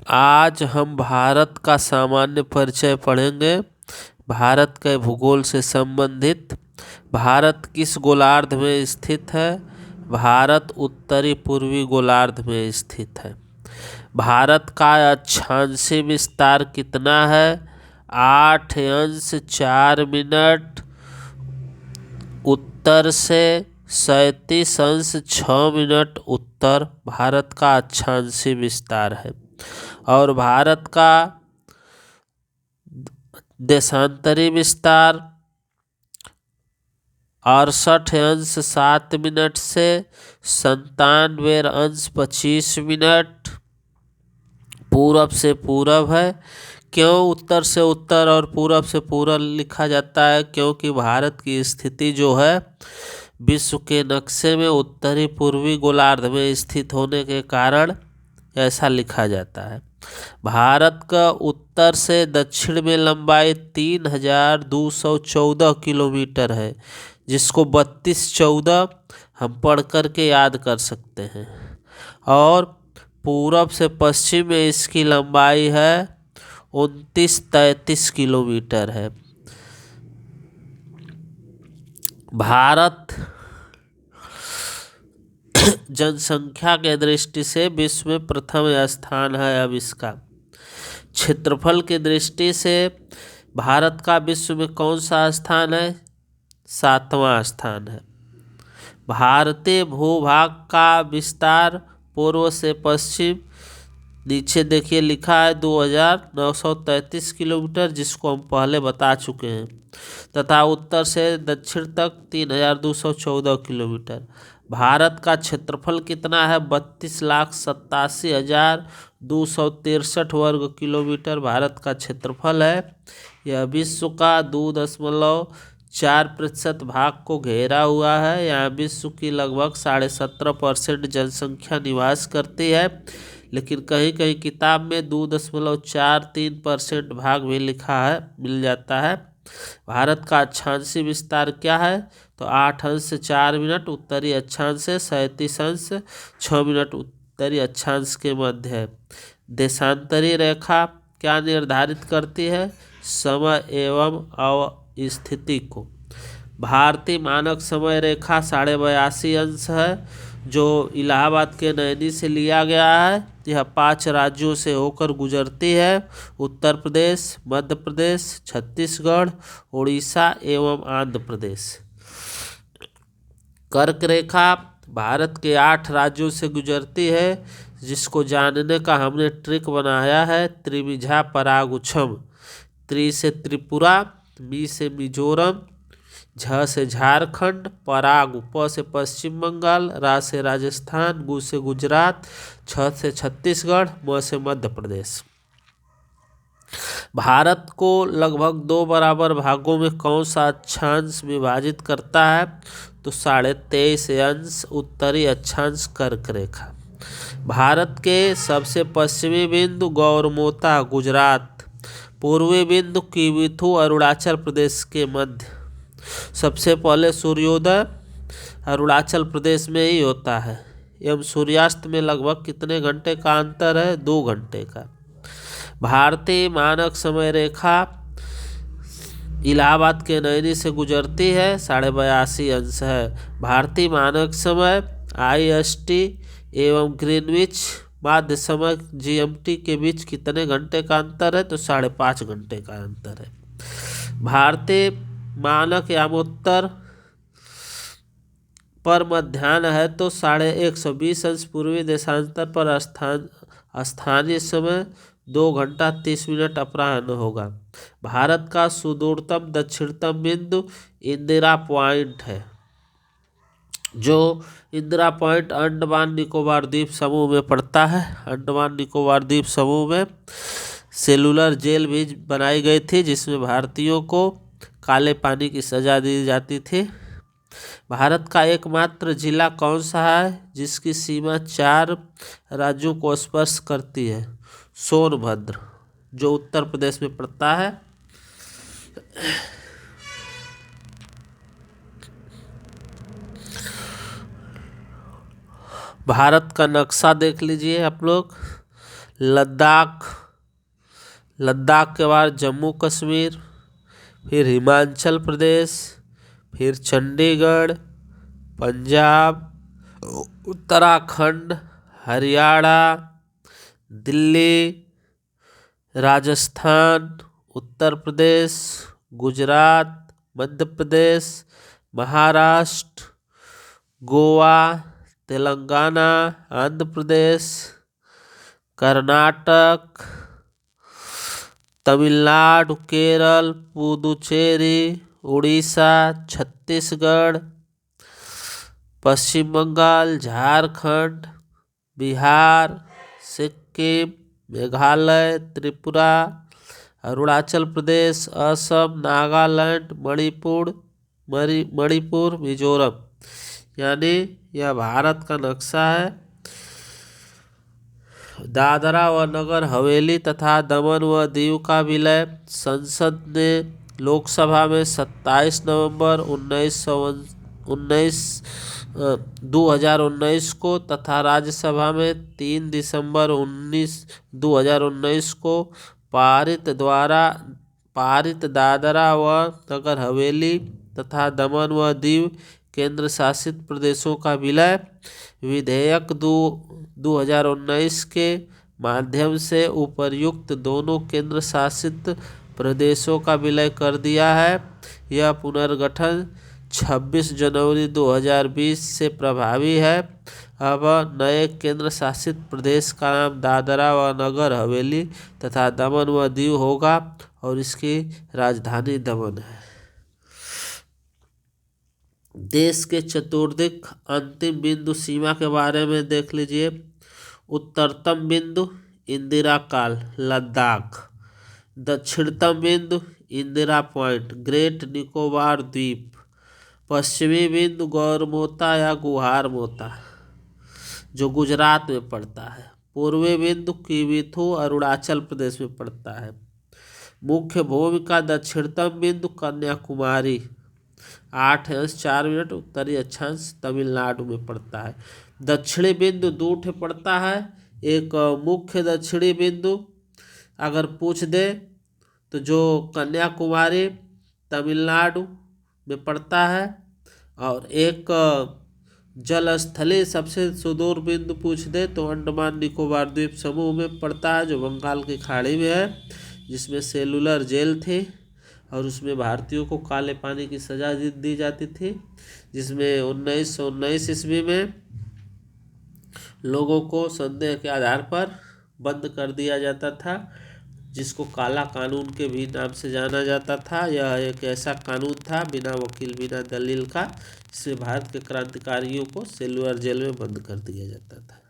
आज हम भारत का सामान्य परिचय पढ़ेंगे। भारत के भूगोल से संबंधित। भारत किस गोलार्ध में स्थित है? भारत उत्तरी पूर्वी गोलार्ध में स्थित है। भारत का अक्षांशीय विस्तार कितना है? 8 अंश 4 मिनट उत्तर से 37 अंश 6 मिनट उत्तर भारत का अक्षांशीय विस्तार है। और भारत का देशांतरी विस्तार 68 अंश 7 मिनट से 97 अंश 25 मिनट पूरब से पूरब है। क्यों उत्तर से उत्तर और पूरब से पूरब लिखा जाता है? क्योंकि भारत की स्थिति जो है विश्व के नक्शे में उत्तरी पूर्वी गोलार्ध में स्थित होने के कारण ऐसा लिखा जाता है। भारत का उत्तर से दक्षिण में लंबाई 3214 किलोमीटर है, जिसको 3214 हम पढ़ कर के याद कर सकते हैं। और पूरब से पश्चिम में इसकी लंबाई है 2933 किलोमीटर है। भारत जनसंख्या के दृष्टि से विश्व में प्रथम स्थान है। अब इसका क्षेत्रफल की दृष्टि से भारत का विश्व में कौन सा स्थान है? 7वां स्थान है। भारतीय भूभाग का विस्तार पूर्व से पश्चिम, नीचे देखिए लिखा है 2933 किलोमीटर, जिसको हम पहले बता चुके हैं, तथा उत्तर से दक्षिण तक 3214 किलोमीटर। भारत का क्षेत्रफल कितना है? 32,87,263 वर्ग किलोमीटर भारत का क्षेत्रफल है। यह विश्व का 2.4% भाग को घेरा हुआ है। यहाँ विश्व की लगभग 17.5% जनसंख्या निवास करती है, लेकिन कहीं कहीं किताब में 2.43% भाग भी लिखा है, मिल जाता है। भारत का अक्षांशीय विस्तार क्या है? तो 8 अंश 4 मिनट उत्तरी अक्षांश से 37 अंश 6 मिनट उत्तरी अक्षांश के मध्य है। देशांतरी रेखा क्या निर्धारित करती है? समय एवं अवस्थिति को। भारतीय मानक समय रेखा 82.5 अंश है, जो इलाहाबाद के नैनी से लिया गया है। यह 5 राज्यों से होकर गुजरती है: उत्तर प्रदेश, मध्य प्रदेश, छत्तीसगढ़, उड़ीसा एवं आंध्र प्रदेश। कर्क रेखा भारत के 8 राज्यों से गुजरती है, जिसको जानने का हमने ट्रिक बनाया है: त्रिविजा परागुच्छम। त्रि से त्रिपुरा, मी से मिजोरम, झ से झारखंड, पराग प से पश्चिम बंगाल, रा से राजस्थान, गु से गुजरात, छ से छत्तीसगढ़, म से मध्य प्रदेश। भारत को लगभग 2 बराबर भागों में कौन सा अक्षांश विभाजित करता है? तो 23.5 अंश उत्तरी अक्षांश कर्क रेखा। भारत के सबसे पश्चिमी बिंदु गौरमोता गुजरात, पूर्वी बिंदु किबिथु अरुणाचल प्रदेश के मध्य। सबसे पहले सूर्योदय अरुणाचल प्रदेश में ही होता है, एवं सूर्यास्त में लगभग कितने घंटे का अंतर है? 2 घंटे का। भारतीय मानक समय रेखा इलाहाबाद के नैनी से गुजरती है, 82.5 अंश है। भारतीय मानक समय IST एवं ग्रीनविच माध्य समय GMT के बीच कितने घंटे का अंतर है? तो 5.5 घंटे का अंतर है। भारतीय मानक यामोत्तर पर मध्याह्न है तो 120 अंश पूर्वी देशांतर पर स्थानीय समय 2 घंटा 30 मिनट अपराह्न होगा। भारत का सुदूरतम दक्षिणतम बिंदु इंदिरा पॉइंट है, जो इंदिरा पॉइंट अंडमान निकोबार द्वीप समूह में पड़ता है। अंडमान निकोबार द्वीप समूह में सेलुलर जेल भी बनाई गई थी, जिसमें भारतीयों को काले पानी की सजा दी जाती थी। भारत का एकमात्र जिला कौन सा है जिसकी सीमा 4 राज्यों को स्पर्श करती है? सोनभद्र, जो उत्तर प्रदेश में पड़ता है। भारत का नक्शा देख लीजिए आप लोग। लद्दाख, लद्दाख के बाद जम्मू कश्मीर, फिर हिमाचल प्रदेश, फिर चंडीगढ़, पंजाब, उत्तराखंड, हरियाणा, दिल्ली, राजस्थान, उत्तर प्रदेश, गुजरात, मध्य प्रदेश, महाराष्ट्र, गोवा, तेलंगाना, आंध्र प्रदेश, कर्नाटक, तमिलनाडु, केरल, पुदुचेरी, उड़ीसा, छत्तीसगढ़, पश्चिम बंगाल, झारखंड, बिहार, सिक्किम, मेघालय, त्रिपुरा, अरुणाचल प्रदेश, असम, नागालैंड, मणिपुर, मिजोरम। यानी यह भारत का नक्शा है। दादरा व नगर हवेली तथा दमन व दीव का विलय संसद ने लोकसभा में 27 नवंबर 2019 को तथा राज्यसभा में 3 दिसंबर 2019 को पारित दादरा व नगर हवेली तथा दमन व दीव केंद्र शासित प्रदेशों का विलय विधेयक 2019 के माध्यम से उपर्युक्त दोनों केंद्र शासित प्रदेशों का विलय कर दिया है। यह पुनर्गठन 26 जनवरी 2020 से प्रभावी है। अब नए केंद्र शासित प्रदेश का नाम दादरा व नगर हवेली तथा दमन व दीव होगा और इसकी राजधानी दमन है। देश के चतुर्दिक अंतिम बिंदु सीमा के बारे में देख लीजिए। उत्तरतम बिंदु इंदिरा काल लद्दाख, दक्षिणतम बिंदु इंदिरा पॉइंट ग्रेट निकोबार द्वीप, पश्चिमी बिंदु गौरमोता या गुहारमोता जो गुजरात में पड़ता है, पूर्वी बिंदु किविथु अरुणाचल प्रदेश में पड़ता है। मुख्य भूमिका दक्षिणतम बिंदु कन्याकुमारी 8:04 उत्तरी अक्षांश तमिलनाडु में पड़ता है। दक्षिणी बिंदु 2 पड़ता है। एक मुख्य दक्षिणी बिंदु अगर पूछ दे तो जो कन्याकुमारी तमिलनाडु में पड़ता है, और एक जलस्थली सबसे सुदूर बिंदु पूछ दे तो अंडमान निकोबार द्वीप समूह में पड़ता है जो बंगाल की खाड़ी में है, जिसमें सेलुलर जेल थी और उसमें भारतीयों को काले पानी की सजा दी जाती थी, जिसमें 1919 ईस्वी में लोगों को संदेह के आधार पर बंद कर दिया जाता था, जिसको काला कानून के भी नाम से जाना जाता था। यह एक ऐसा कानून था बिना वकील बिना दलील का, जिसमें भारत के क्रांतिकारियों को सेलुलर जेल में बंद कर दिया जाता था।